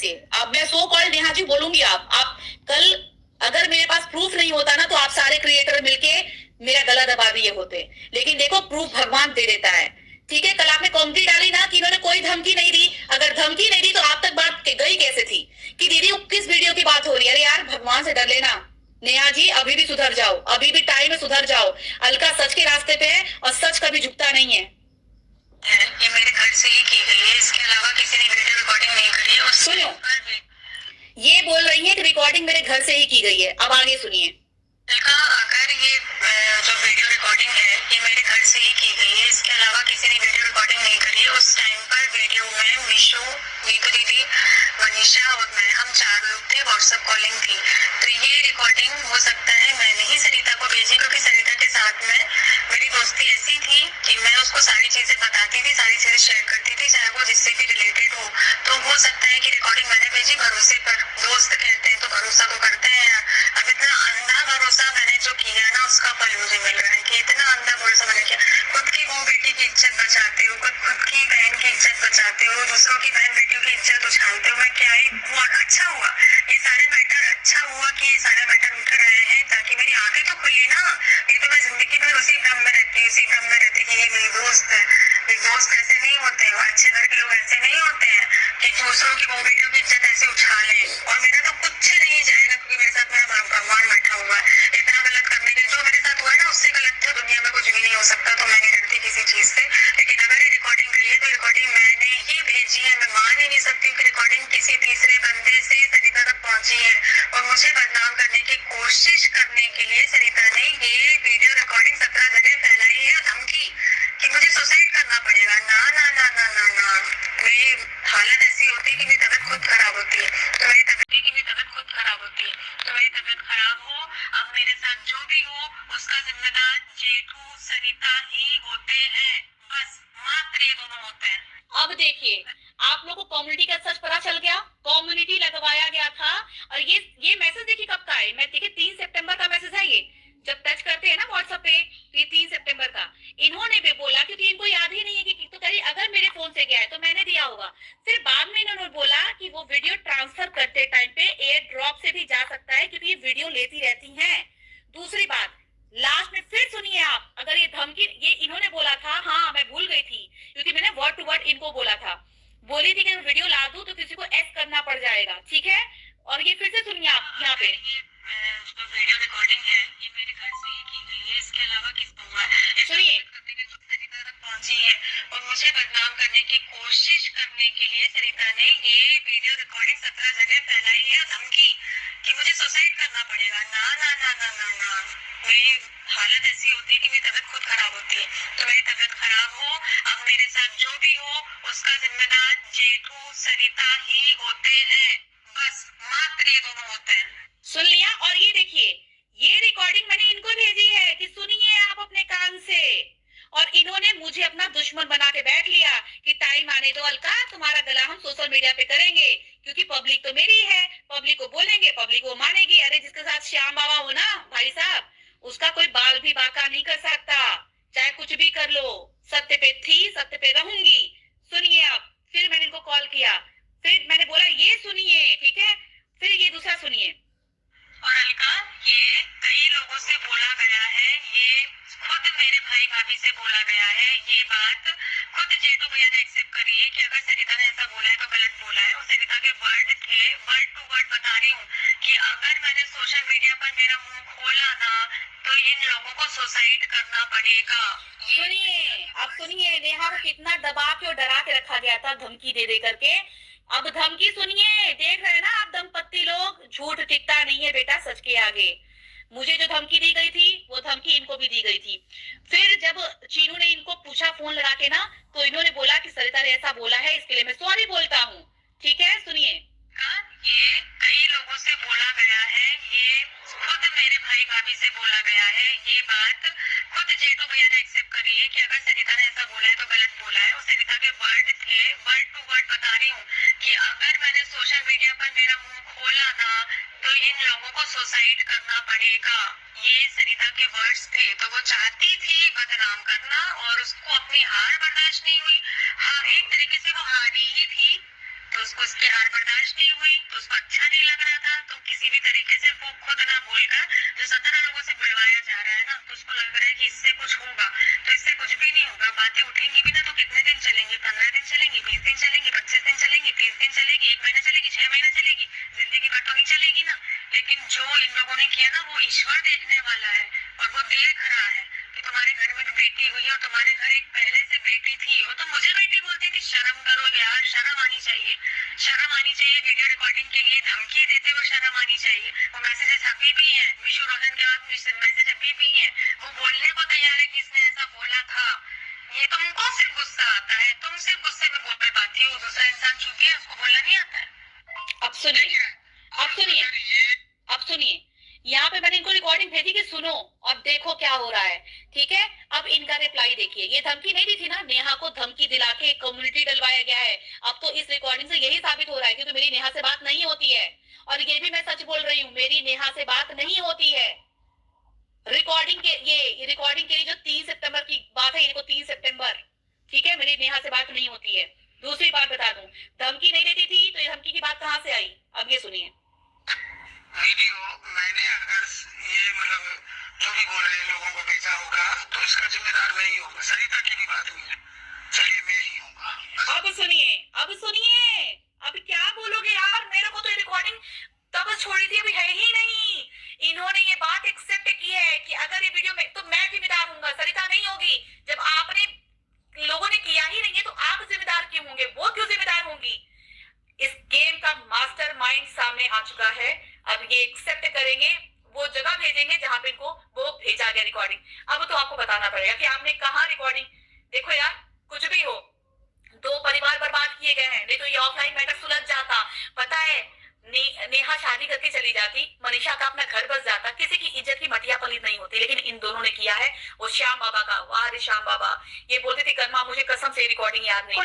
से। अब मैं सो कॉल्ड नेहा जी बोलूंगी, आप कल अगर मेरे पास प्रूफ नहीं होता ना तो आप सारे क्रिएटर मिलके मेरा गला दबा दिए होते, लेकिन देखो प्रूफ भगवान दे देता है। ठीक है, कल आपने कमेंट्री डाली ना कि इन्होंने कोई धमकी नहीं दी, अगर धमकी नहीं दी तो आप तक बात गई कैसे थी कि दीदी किस वीडियो की बात हो रही है? अरे यार भगवान से डर लेना। नेहा जी अभी भी सुधर जाओ, अभी भी टाइम में सुधर जाओ। अलका सच के रास्ते पे है और सच कभी झुकता नहीं है। ये मेरे घर से ही की गई है, इसके अलावा किसी ने वीडियो रिकॉर्डिंग नहीं करी है। सुनो, ये बोल रही है कि रिकॉर्डिंग मेरे घर से ही की गई है। अब आगे सुनिए। अगर ये जो वीडियो रिकॉर्डिंग है ये मेरे घर से ही की गई है, इसके अलावा किसी ने वीडियो रिकॉर्डिंग नहीं करी है। उस टाइम पर वीडियो में मीशू, नीतू दीदी, मनीषा और मैं, हम 4 लोग थे, व्हाट्सएप कॉलिंग थी। तो ये रिकॉर्डिंग हो सकता है मैंने ही सरिता को भेजी, क्योंकि सरिता के साथ में मेरी दोस्ती ऐसी थी कि मैं उसको सारी चीजें बताती थी, सारी चीजें शेयर करती थी, चाहे वो जिससे भी रिलेटेड हो। तो हो सकता है कि रिकॉर्डिंग मैंने भेजी भरोसे पर, दोस्त कहते हैं तो भरोसा तो करते हैं यार। अब इतना अंधा भरोसा मैंने जो किया ना उसका फल मुझे मिल रहा है कि इतना अंधा भरोसा मैंने किया। खुद की वो बेटी की इज्जत बचाते हो, खुद की बहन की इज्जत बचाते हो, दूसरों की बहन बेटियों की इज्जत उछालते हो। मैं क्या ही हुआ, अच्छा हुआ ये सारे मैटर, अच्छा हुआ कि ये सारे मैटर उठ रहे हैं ताकि मेरी आंखें तो खुली ना। ये तो मैं जिंदगी भर उसी भ्रम में रहती, उसी भ्रम में रहती कि ये मेरी दोस्त है। मेरे दोस्त ऐसे नहीं होते, अच्छे घर के लोग ऐसे नहीं होते हैं कि दूसरों की वो बेटियों की इज्जत ऐसे उछाले। और मेरा तो कुछ नहीं जाएगा क्योंकि मेरे साथ मेरा भगवान बैठा हुआ है। इतना गलत करने के जो मेरे साथ हुआ है ना उससे गलत तो दुनिया में कुछ भी नहीं हो सकता। तो मैं नहीं डरती किसी चीज से। लेकिन अगर ये रिकॉर्डिंग गई है तो रिकॉर्डिंग मैंने ही भेजी है। मैं मान ही नहीं सकती कि रिकॉर्डिंग किसी तीसरे बंदे से सरिता तक पहुंची है। और मुझे बदनाम करने की कोशिश करने के लिए सरिता ने ये वीडियो रिकॉर्डिंग 17 जगह फैलाई है। धमकी कि मुझे सुसाइड करना पड़ेगा। ना ना ना ना ना ना, मेरी हालत ऐसी होती है कि मेरी तबीयत खुद खराब होती है। तो मेरी तबीयत खुद खराब होती है। तो मेरी तबीयत खराब हो, अब मेरे साथ जो भी हो उसका जिम्मेदार जेठू सरिता ही होते हैं। बस मात्र ये दोनों होते हैं। अब देखिए, आप लोगों को कम्युनिटी का सच पता चल गया। कम्युनिटी लगवाया गया था और ये मैसेज देखिए कब का है। मैं देखिए 3 सितंबर का मैसेज है ये। जब टच करते हैं ना व्हाट्सएप पे तो ये 3 सितंबर का। इन्होंने भी बोला क्योंकि इनको याद ही नहीं है कि तो कहीं अगर मेरे फोन से गया है तो मैंने दिया होगा। फिर बाद में इन्होंने बोला कि वो वीडियो ट्रांसफर करते टाइम पे एयर ड्रॉप से भी जा सकता है क्योंकि ये वीडियो लेती रहती हैं। दूसरी बात, लास्ट में फिर सुनिए आप, अगर ये धमकी ये इन्होंने बोला था, हाँ मैं भूल गई थी क्योंकि मैंने वर्ड टू वर्ड इनको बोला था, बोली थी कि मैं वीडियो ला दूं तो किसी को एस करना पड़ जाएगा। ठीक है, और ये फिर से सुनिए आप यहाँ पे। जो वीडियो रिकॉर्डिंग है ये मेरे घर से ही की गई है, इसके अलावा किस हुआ है सुनिए, सरिता तक पहुंची है। और मुझे बदनाम करने की कोशिश करने के लिए सरिता ने ये वीडियो रिकॉर्डिंग 17 जगह फैलाई है। धमकी कि मुझे सुसाइड करना पड़ेगा। ना ना ना ना ना ना, मेरी हालत ऐसी होती है कि मेरी तबीयत खुद खराब होती है। तो मेरी तबीयत खराब हो, अब मेरे साथ जो भी हो उसका जिम्मेदार जेठू सरिता ही होते हैं। बस मात्र ये दोनों होते हैं। सुन लिया। और ये देखिए, ये रिकॉर्डिंग मैंने इनको भेजी है कि सुनिए आप अपने कान से। और इन्होंने मुझे अपना दुश्मन बना के बैठ लिया कि टाइम आने दो अलका, तुम्हारा गला हम सोशल मीडिया पे करेंगे क्योंकि पब्लिक तो मेरी है, पब्लिक को बोलेंगे, पब्लिक को मानेगी। अरे जिसके साथ श्याम बाबा हो ना भाई साहब, उसका कोई बाल भी बाका नहीं कर सकता, चाहे कुछ भी कर लो। सत्य पे थी, सत्य पे रहूंगी। सुनिए आप, फिर मैंने इनको कॉल किया, फिर मैंने बोला ये सुनिए, ठीक है, फिर ये दूसरा सुनिए। और अलका, ये कई लोगों से बोला गया है, ये खुद मेरे भाई भाभी से बोला गया है, ये बात खुद जेठू भैया ने एक्सेप्ट करी है कि अगर सरिता ने ऐसा बोला है तो गलत बोला है। और सरिता के वर्ड थे, वर्ड टू वर्ड बता रही हूँ कि अगर मैंने सोशल मीडिया पर मेरा मुंह खोला ना तो इन लोगों को सुसाइड करना पड़ेगा। सुनिए, अब सुनिए, नेहा को कितना दबा के और डरा के रखा गया था धमकी दे दे करके। अब धमकी सुनिए, देख रहे हैं ना आप दंपत्ति लोग, झूठ टिकता नहीं है बेटा सच के आगे। मुझे जो धमकी दी गई थी वो धमकी इनको भी दी गई थी। फिर जब चीनू ने इनको पूछा फोन लगा के ना, तो इन्होंने बोला कि सरिता ने ऐसा बोला है, इसके लिए मैं सॉरी बोलता हूँ। ठीक है, सुनिए। ये कई लोगों से बोला गया है, ये खुद मेरे भाई भाभी से बोला गया है, ये बात खुद जेठू भैया ने एक्सेप्ट करी है कि अगर सरिता ने ऐसा बोला है तो गलत बोला है। और सरिता के वर्ड थे, वर्ड टू वर्ड बता रही हूँ कि अगर मैंने सोशल मीडिया पर मेरा मुंह खोला ना तो इन लोगों को सुसाइड करना पड़ेगा। ये सरिता के वर्ड्स थे। तो वो चाहती थी बदनाम करना और उसको अपनी हार बर्दाश्त नहीं हुई। हाँ, एक तरीके से वो हारी ही थी। तो उसको उसकी हार बर्दाश्त नहीं हुई, तो उसको अच्छा नहीं लग रहा था, तो किसी भी तरीके से वो खुद ना बोलकर जो 17 लोगों से बुलवाया जा रहा है ना, तो उसको लग रहा है कि इससे कुछ होगा, तो इससे कुछ भी नहीं होगा। बातें उठेंगी भी ना तो कितने दिन चलेंगी, 15 दिन चलेंगी, 20 दिन चलेंगी, 25 दिन चलेंगी, 30 दिन चलेगी, 1 महीना चलेगी, 6 महीना चलेगी, जिंदगी भर तो नहीं चलेगी ना। लेकिन जो इन लोगों ने किया ना, वो ईश्वर देखने वाला है और वो देख रहा है कि तुम्हारे घर में भी बेटी हुई है और तुम्हारे घर एक पहले से बेटी थी। वो तो मुझे बेटी बोलती थी, शर्म करो यार, शर्म आनी चाहिए, शर्म आनी चाहिए। वीडियो रिकॉर्डिंग के लिए धमकी देते हुए शर्म आनी चाहिए। वो मैसेजेस अभी भी हैं, विशु रोशन के बाद मैसेज अभी भी हैं, वो बोलने को तैयार है कि इसने ऐसा बोला था। ये तुमको सिर्फ गुस्सा आता है, तुम सिर्फ गुस्से में बोल पाती हो, दूसरा इंसान चूतिया है, उसको बोलना नहीं आता है। अब सुनिए, अब सुनिए, अब सुनिए, यहाँ पे मैंने इनको रिकॉर्डिंग भेजी कि सुनो और देखो क्या हो रहा है, ठीक है। अब इनका रिप्लाई देखिए, ये धमकी नहीं दी थी ना, नेहा को धमकी दिला के कम्युनिटी डलवाया गया है। अब तो इस रिकॉर्डिंग से यही साबित हो रहा है कि तो मेरी नेहा से बात नहीं होती है, और ये भी मैं सच बोल रही हूँ, मेरी नेहा से बात नहीं होती है। रिकॉर्डिंग के लिए जो 3 सितंबर की बात है, इनको 3 सितंबर, ठीक है, मेरी नेहा से बात नहीं होती है। दूसरी बात बता दूं, धमकी नहीं देती थी तो ये धमकी की बात कहां से आई, अब ये सुनिए। वीडियो मैंने अगर ये मतलब जो भी बोल रहे हैं लोगों को भेजा होगा तो इसका जिम्मेदार मैं ही होगा। सरिता की भी बात हुई है, चलिए मैं ही हूँ। अब सुनिए, अब सुनिए, अब क्या बोलोगे यार, मेरे को तो ये रिकॉर्डिंग तब छोड़ी थी, अभी है ही नहीं। इन्होंने ये बात एक्सेप्ट की है कि अगर ये वीडियो में, तो मैं जिम्मेदार हूँ, सरिता नहीं होगी। जब आपने लोगों ने किया ही नहीं है तो आप जिम्मेदार क्यों होंगे, वो क्यों जिम्मेदार होंगी। इस गेम का मास्टरमाइंड सामने आ चुका है, अब ये एक्सेप्ट करेंगे, वो जगह भेजेंगे जहां पे इनको वो भेजा गया रिकॉर्डिंग। अब तो आपको बताना पड़ेगा कि आपने कहाँ रिकॉर्डिंग, देखो यार कुछ भी हो, 2 परिवार बर्बाद किए गए हैं, नहीं तो ये ऑफलाइन मैटर सुलझ जाता। पता है, नेहा शादी करके चली जाती, मनीषा का अपना घर बस जाता, किसी की इज्जत की मटिया पलीत नहीं होती। लेकिन इन दोनों ने किया है, वो श्याम बाबा का, वाह रे श्याम बाबा, ये बोलते थे कर्मा, मुझे कसम से रिकॉर्डिंग याद नहीं।